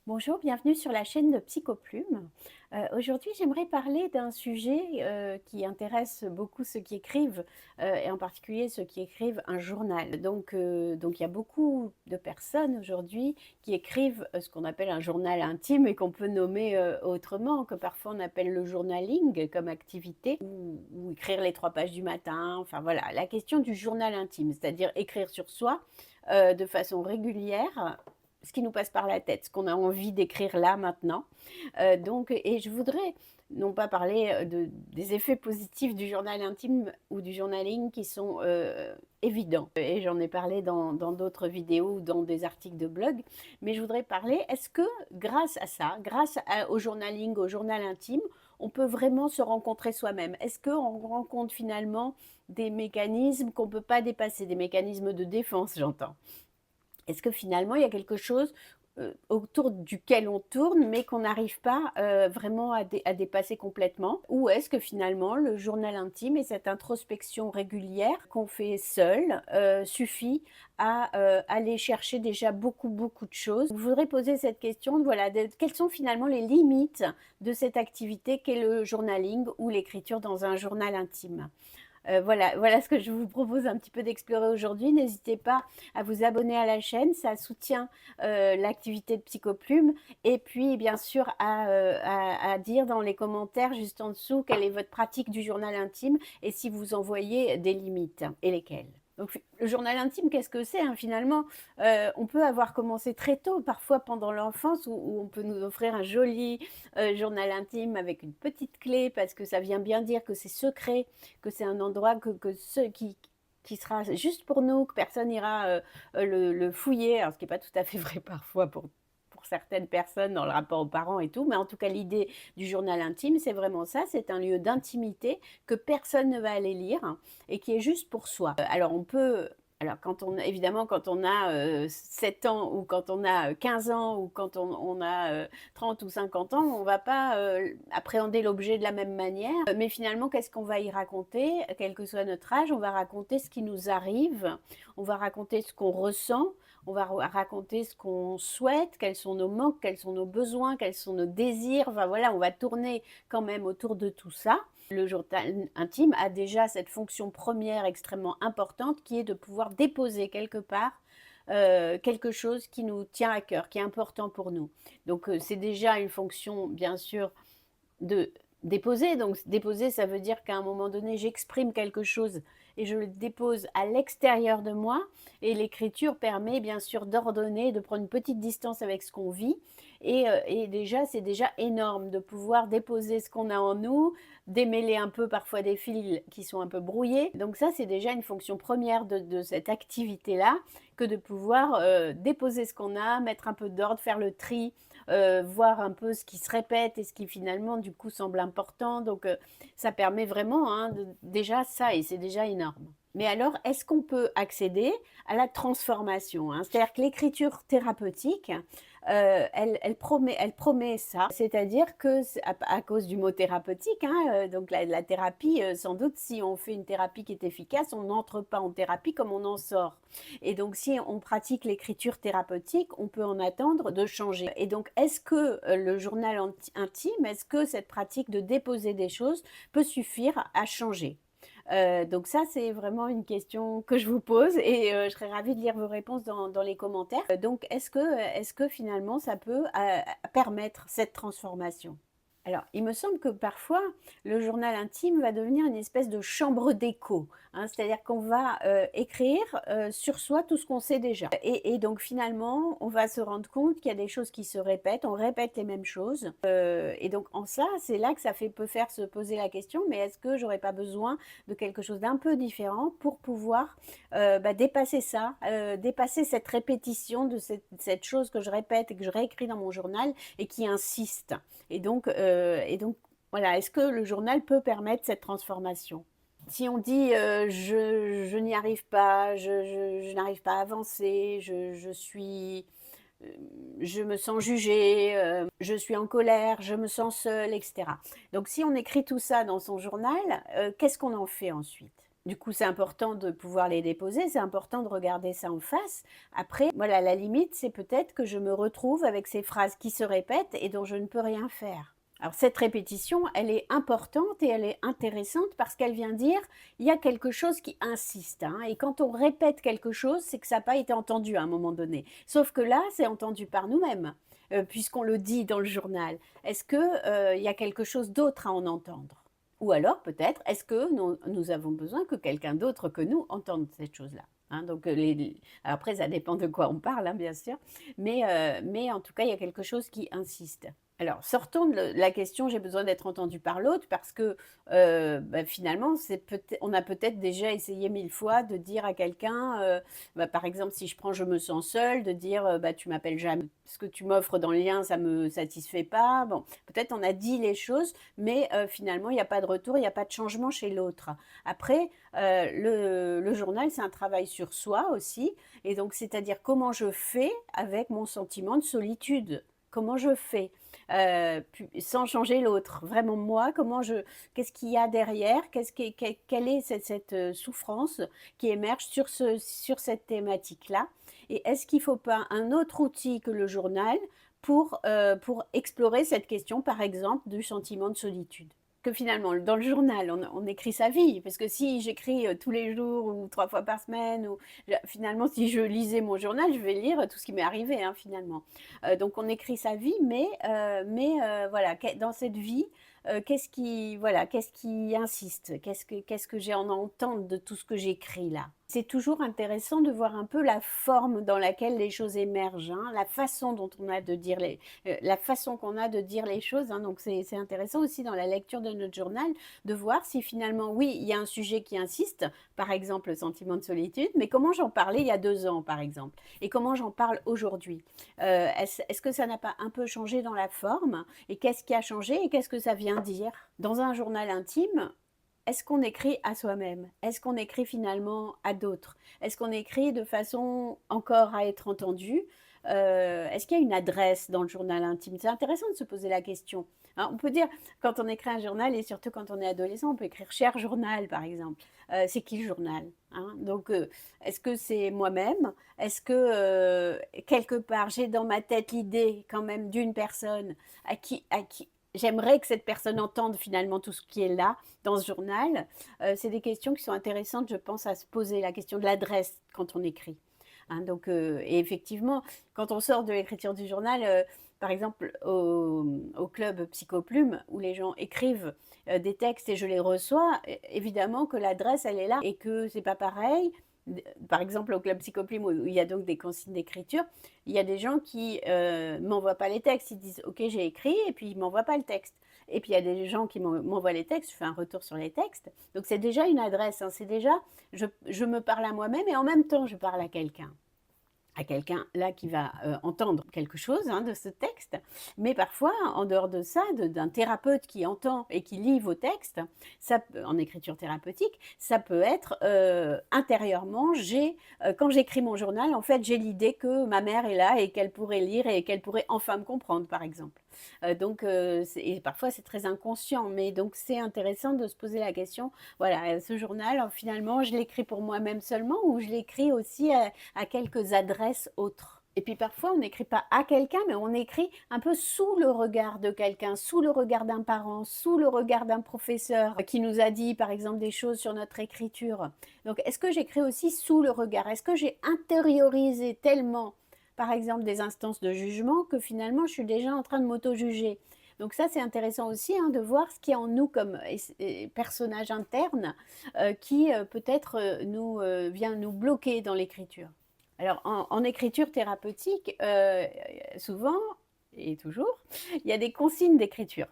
Bonjour, bienvenue sur la chaîne de Psychoplume. Aujourd'hui, j'aimerais parler d'un sujet qui intéresse beaucoup ceux qui écrivent, et en particulier ceux qui écrivent un journal. Donc il y a beaucoup de personnes aujourd'hui qui écrivent ce qu'on appelle un journal intime et qu'on peut nommer autrement, que parfois on appelle le journaling comme activité, ou écrire les 3 pages du matin. Enfin voilà, la question du journal intime, c'est-à-dire écrire sur soi de façon régulière ce qui nous passe par la tête, ce qu'on a envie d'écrire là, maintenant. Et je voudrais non pas parler des effets positifs du journal intime ou du journaling qui sont évidents. Et j'en ai parlé dans d'autres vidéos ou dans des articles de blog. Mais je voudrais parler, est-ce que grâce à ça, au journaling, au journal intime, on peut vraiment se rencontrer soi-même? Est-ce qu'on rencontre finalement des mécanismes qu'on ne peut pas dépasser, des mécanismes de défense, j'entends? Est-ce que finalement il y a quelque chose autour duquel on tourne, mais qu'on n'arrive pas vraiment à dépasser complètement? Ou est-ce que finalement le journal intime et cette introspection régulière qu'on fait seul suffit à aller chercher déjà beaucoup, beaucoup de choses? Je voudrais poser cette question, voilà, quelles sont finalement les limites de cette activité qu'est le journaling ou l'écriture dans un journal intime? Voilà ce que je vous propose un petit peu d'explorer aujourd'hui. N'hésitez pas à vous abonner à la chaîne, ça soutient l'activité de Psychoplume. Et puis, bien sûr, à dire dans les commentaires juste en dessous quelle est votre pratique du journal intime et si vous en voyez des limites et lesquelles. Donc, le journal intime, qu'est-ce que c'est, hein, finalement? On peut avoir commencé très tôt, parfois pendant l'enfance, où on peut nous offrir un joli journal intime avec une petite clé, parce que ça vient bien dire que c'est secret, que c'est un endroit que ceux qui sera juste pour nous, que personne n'ira le fouiller, alors ce qui n'est pas tout à fait vrai parfois pour certaines personnes dans le rapport aux parents et tout, mais en tout cas l'idée du journal intime, c'est vraiment ça, c'est un lieu d'intimité que personne ne va aller lire et qui est juste pour soi. Alors on peut alors, évidemment, quand on a 7 ans ou quand on a 15 ans ou quand on a 30 ou 50 ans, on ne va pas appréhender l'objet de la même manière. Mais finalement, qu'est-ce qu'on va y raconter? Quel que soit notre âge, on va raconter ce qui nous arrive, on va raconter ce qu'on ressent, on va raconter ce qu'on souhaite, quels sont nos manques, quels sont nos besoins, quels sont nos désirs. Enfin voilà, on va tourner quand même autour de tout ça. Le journal intime a déjà cette fonction première extrêmement importante qui est de pouvoir déposer quelque part quelque chose qui nous tient à cœur, qui est important pour nous. Donc c'est déjà une fonction, bien sûr, de déposer. Donc déposer, ça veut dire qu'à un moment donné, j'exprime quelque chose et je le dépose à l'extérieur de moi. Et l'écriture permet bien sûr d'ordonner, de prendre une petite distance avec ce qu'on vit. Et déjà, c'est déjà énorme de pouvoir déposer ce qu'on a en nous, démêler un peu parfois des fils qui sont un peu brouillés. Donc ça, c'est déjà une fonction première de cette activité-là, que de pouvoir déposer ce qu'on a, mettre un peu d'ordre, faire le tri, voir un peu ce qui se répète et ce qui finalement du coup semble important. Donc ça permet vraiment hein, déjà ça et c'est déjà énorme. Mais alors, est-ce qu'on peut accéder à la transformation, hein? C'est-à-dire que l'écriture thérapeutique, elle promet ça. C'est-à-dire que, à cause du mot thérapeutique, hein, donc la thérapie, sans doute, si on fait une thérapie qui est efficace, on n'entre pas en thérapie comme on en sort. Et donc, si on pratique l'écriture thérapeutique, on peut en attendre de changer. Et donc, est-ce que le journal intime, est-ce que cette pratique de déposer des choses peut suffire à changer? Donc ça, c'est vraiment une question que je vous pose et je serais ravie de lire vos réponses dans les commentaires. Donc, est-ce que finalement, ça peut permettre cette transformation? Alors, il me semble que parfois, le journal intime va devenir une espèce de chambre d'écho, hein, c'est-à-dire qu'on va écrire sur soi tout ce qu'on sait déjà. Et donc, finalement, on va se rendre compte qu'il y a des choses qui se répètent, on répète les mêmes choses. Et donc, en ça, c'est là que peut faire se poser la question, mais est-ce que j'aurais pas besoin de quelque chose d'un peu différent pour pouvoir dépasser ça, dépasser cette répétition de cette chose que je répète et que je réécris dans mon journal et qui insiste. Et donc, voilà, est-ce que le journal peut permettre cette transformation? Si on dit je n'y arrive pas, je n'arrive pas à avancer, je me sens jugée, je suis en colère, je me sens seule, etc. Donc si on écrit tout ça dans son journal, qu'est-ce qu'on en fait ensuite? Du coup, c'est important de pouvoir les déposer, c'est important de regarder ça en face. Après, voilà, la limite, c'est peut-être que je me retrouve avec ces phrases qui se répètent et dont je ne peux rien faire. Alors cette répétition, elle est importante et elle est intéressante parce qu'elle vient dire, il y a quelque chose qui insiste, hein, et quand on répète quelque chose, c'est que ça n'a pas été entendu à un moment donné. Sauf que là, c'est entendu par nous-mêmes, puisqu'on le dit dans le journal. Est-ce qu'il y a quelque chose d'autre à en entendre? Ou alors peut-être, est-ce que nous avons besoin que quelqu'un d'autre que nous entende cette chose-là, hein? Donc après ça dépend de quoi on parle, hein, bien sûr, mais en tout cas, il y a quelque chose qui insiste. Alors sortons de la question: «J'ai besoin d'être entendu par l'autre» parce que, finalement, on a peut-être déjà essayé 1000 fois de dire à quelqu'un, par exemple, si je prends «Je me sens seule», de dire, «Tu m'appelles jamais, ce que tu m'offres dans le lien, ça me satisfait pas». Bon, peut-être on a dit les choses, mais finalement, il y a pas de retour, il y a pas de changement chez l'autre. Après, le journal, c'est un travail sur soi aussi et donc c'est-à-dire comment je fais avec mon sentiment de solitude? Comment je fais? Pu Sans changer l'autre. Vraiment moi, qu'est-ce qu'il y a derrière? Quelle est cette souffrance qui émerge sur cette thématique-là? Et est-ce qu'il ne faut pas un autre outil que le journal pour explorer cette question, par exemple, du sentiment de solitude? Que finalement, dans le journal, on écrit sa vie, parce que si j'écris, tous les jours ou 3 fois par semaine ou finalement, si je lisais mon journal, je vais lire tout ce qui m'est arrivé, hein, finalement. Donc on écrit sa vie, mais voilà, dans cette vie, qu'est-ce qui insiste? Qu'est-ce que j'ai à en entendre de tout ce que j'écris là? C'est toujours intéressant de voir un peu la forme dans laquelle les choses émergent, hein, la façon dont on a de dire la façon qu'on a de dire les choses, hein. Donc c'est intéressant aussi dans la lecture de notre journal de voir si finalement, oui, il y a un sujet qui insiste, par exemple le sentiment de solitude, mais comment j'en parlais il y a 2 ans, par exemple, et comment j'en parle aujourd'hui? Est-ce que ça n'a pas un peu changé dans la forme? Et qu'est-ce qui a changé et qu'est-ce que ça vient dire? Dans un journal intime, est-ce qu'on écrit à soi-même? Est-ce qu'on écrit finalement à d'autres? Est-ce qu'on écrit de façon encore à être entendu? Est-ce qu'il y a une adresse dans le journal intime? C'est intéressant de se poser la question. Hein, on peut dire, quand on écrit un journal et surtout quand on est adolescent, on peut écrire «Cher journal» par exemple. C'est qui le journal? Hein? Donc, est-ce que c'est moi-même? Est-ce que, quelque part, j'ai dans ma tête l'idée quand même d'une personne à qui j'aimerais que cette personne entende finalement tout ce qui est là, dans ce journal? C'est des questions qui sont intéressantes, je pense, à se poser, la question de l'adresse quand on écrit. Hein, donc, et effectivement, quand on sort de l'écriture du journal, par exemple au club Psychoplume où les gens écrivent, des textes et je les reçois, évidemment que l'adresse elle est là et que c'est pas pareil. Par exemple au club Psychoplume où il y a donc des consignes d'écriture, il y a des gens qui, m'envoient pas les textes. Ils disent: «OK, j'ai écrit» et puis ils m'envoient pas le texte. Et puis il y a des gens qui m'envoient les textes, je fais un retour sur les textes. Donc c'est déjà une adresse, hein, c'est déjà je me parle à moi-même et en même temps je parle à quelqu'un là qui va entendre quelque chose, hein, de ce texte. Mais parfois, en dehors de ça, d'un thérapeute qui entend et qui lit vos textes, en écriture thérapeutique, ça peut être intérieurement, quand j'écris mon journal, en fait, j'ai l'idée que ma mère est là et qu'elle pourrait lire et qu'elle pourrait enfin me comprendre, par exemple. Donc, et parfois c'est très inconscient, mais donc c'est intéressant de se poser la question, voilà, ce journal, finalement, je l'écris pour moi-même seulement ou je l'écris aussi à quelques adresses autres. Et puis parfois, on n'écrit pas à quelqu'un, mais on écrit un peu sous le regard de quelqu'un, sous le regard d'un parent, sous le regard d'un professeur qui nous a dit, par exemple, des choses sur notre écriture. Donc, est-ce que j'écris aussi sous le regard? Est-ce que j'ai intériorisé tellement, par exemple, des instances de jugement que finalement, je suis déjà en train de m'auto-juger? Donc ça, c'est intéressant aussi, hein, de voir ce qu'il y a en nous comme personnage interne qui peut-être vient nous bloquer dans l'écriture. Alors en écriture thérapeutique, souvent et toujours, il y a des consignes d'écriture.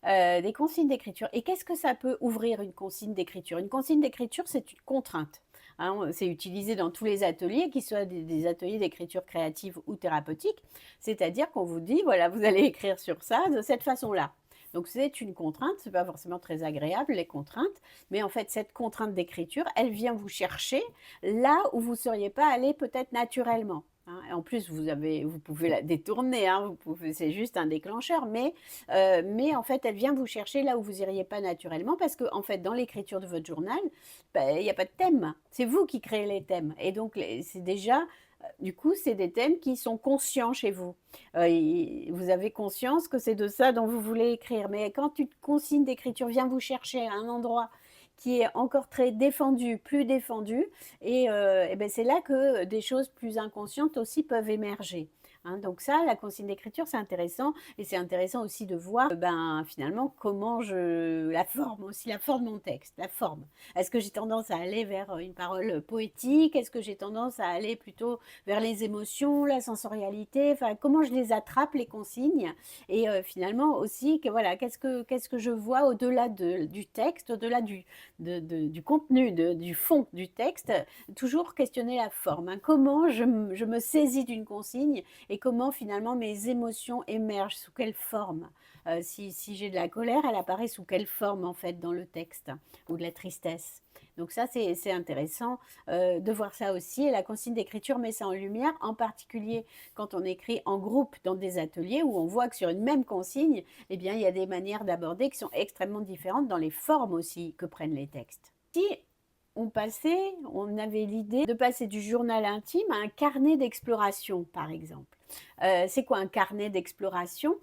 Des consignes d'écriture. Et qu'est-ce que ça peut ouvrir une consigne d'écriture? Une consigne d'écriture, c'est une contrainte. Hein, c'est utilisé dans tous les ateliers, qu'ils soient des ateliers d'écriture créative ou thérapeutique. C'est-à-dire qu'on vous dit, voilà, vous allez écrire sur ça de cette façon-là. Donc c'est une contrainte, c'est pas forcément très agréable les contraintes, mais en fait cette contrainte d'écriture, elle vient vous chercher là où vous ne seriez pas allé peut-être naturellement. hein. Et en plus, vous pouvez la détourner, hein, c'est juste un déclencheur, mais en fait, elle vient vous chercher là où vous iriez pas naturellement parce que en fait, dans l'écriture de votre journal, il y a pas de thème. C'est vous qui créez les thèmes et donc c'est déjà, du coup, c'est des thèmes qui sont conscients chez vous. Vous avez conscience que c'est de ça dont vous voulez écrire. Mais quand une consigne d'écriture vient vous chercher à un endroit qui est encore très défendu, plus défendu, et ben c'est là que des choses plus inconscientes aussi peuvent émerger. Hein. Donc ça, la consigne d'écriture, c'est intéressant, et c'est intéressant aussi de voir, ben finalement comment je la forme aussi, la forme de mon texte, la forme. Est-ce que j'ai tendance à aller vers une parole poétique? Est-ce que j'ai tendance à aller plutôt vers les émotions, la sensorialité? Enfin, comment je les attrape, les consignes? Et finalement aussi, que, voilà, qu'est-ce que je vois au-delà du texte, au-delà du contenu, du fond du texte, toujours questionner la forme. Hein. Comment je me saisis d'une consigne et comment finalement mes émotions émergent, sous quelle forme. Si j'ai de la colère, elle apparaît sous quelle forme en fait dans le texte, ou de la tristesse. Donc ça, c'est intéressant de voir ça aussi. Et la consigne d'écriture met ça en lumière, en particulier quand on écrit en groupe dans des ateliers où on voit que sur une même consigne, eh bien, il y a des manières d'aborder qui sont extrêmement différentes dans les formes aussi que prennent les textes. Si on avait l'idée de passer du journal intime à un carnet d'exploration, par exemple. C'est quoi un carnet d'exploration?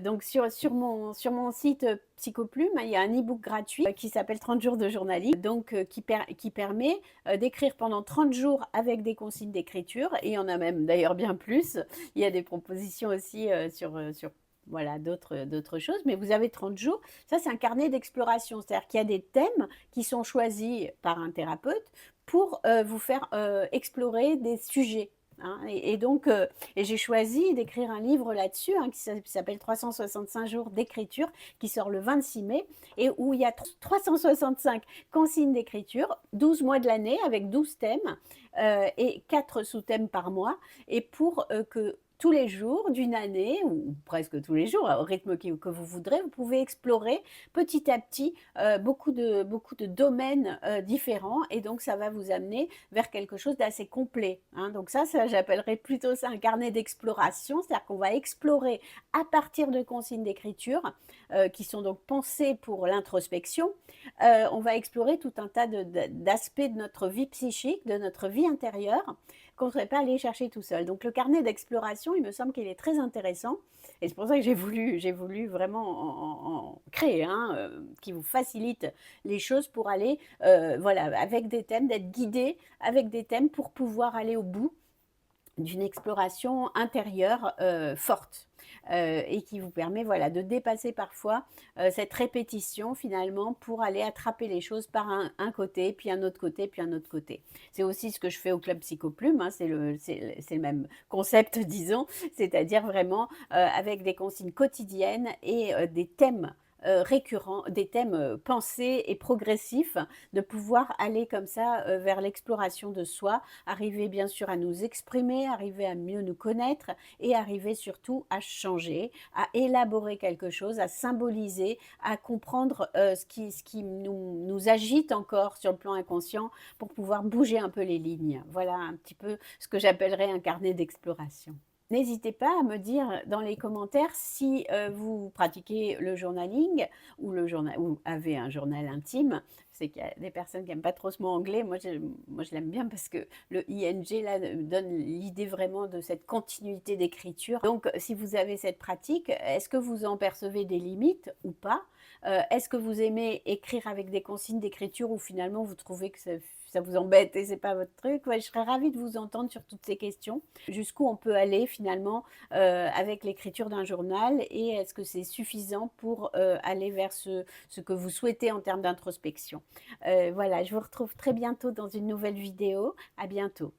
Donc sur mon site Psychoplume, il y a un e-book gratuit qui s'appelle 30 jours de journalisme, donc qui permet d'écrire pendant 30 jours avec des consignes d'écriture, et il y en a même d'ailleurs bien plus. Il y a des propositions aussi sur voilà, d'autres choses, mais vous avez 30 jours. Ça, c'est un carnet d'exploration, c'est-à-dire qu'il y a des thèmes qui sont choisis par un thérapeute pour vous faire explorer des sujets. Hein, et donc, j'ai choisi d'écrire un livre là-dessus, hein, qui s'appelle 365 jours d'écriture, qui sort le 26 mai, et où il y a 365 consignes d'écriture, 12 mois de l'année, avec 12 thèmes, et 4 sous-thèmes par mois, et pour que tous les jours d'une année, ou presque tous les jours, au rythme que vous voudrez, vous pouvez explorer petit à petit beaucoup de domaines différents, et donc ça va vous amener vers quelque chose d'assez complet. Hein. Donc ça j'appellerais plutôt ça un carnet d'exploration, c'est-à-dire qu'on va explorer à partir de consignes d'écriture qui sont donc pensées pour l'introspection. On va explorer tout un tas d'aspects de notre vie psychique, de notre vie intérieure, qu'on ne serait pas allé chercher tout seul. Donc le carnet d'exploration, il me semble qu'il est très intéressant, et c'est pour ça que j'ai voulu vraiment en créer un qui vous facilite les choses pour aller, voilà, avec des thèmes, d'être guidé avec des thèmes pour pouvoir aller au bout d'une exploration intérieure forte. Et qui vous permet, voilà, de dépasser parfois cette répétition finalement pour aller attraper les choses par un côté, puis un autre côté, puis un autre côté. C'est aussi ce que je fais au Club Psychoplume, hein, c'est le même concept, disons, c'est-à-dire vraiment avec des consignes quotidiennes et des thèmes récurrents, des thèmes pensés et progressifs, de pouvoir aller comme ça vers l'exploration de soi, arriver bien sûr à nous exprimer, arriver à mieux nous connaître, et arriver surtout à changer, à élaborer quelque chose, à symboliser, à comprendre ce qui nous agite encore sur le plan inconscient, pour pouvoir bouger un peu les lignes. Voilà un petit peu ce que j'appellerais un carnet d'exploration. N'hésitez pas à me dire dans les commentaires si vous pratiquez le journaling, ou avez un journal intime. Je sais qu'il y a des personnes qui n'aiment pas trop ce mot anglais. Moi, je l'aime bien parce que le ing là donne l'idée vraiment de cette continuité d'écriture. Donc, si vous avez cette pratique, est-ce que vous en percevez des limites ou pas? Est-ce que vous aimez écrire avec des consignes d'écriture, ou finalement vous trouvez que ça vous embête et c'est pas votre truc? Ouais, je serais ravie de vous entendre sur toutes ces questions. Jusqu'où on peut aller finalement avec l'écriture d'un journal, et est-ce que c'est suffisant pour aller vers ce que vous souhaitez en termes d'introspection? Voilà, je vous retrouve très bientôt dans une nouvelle vidéo. À bientôt.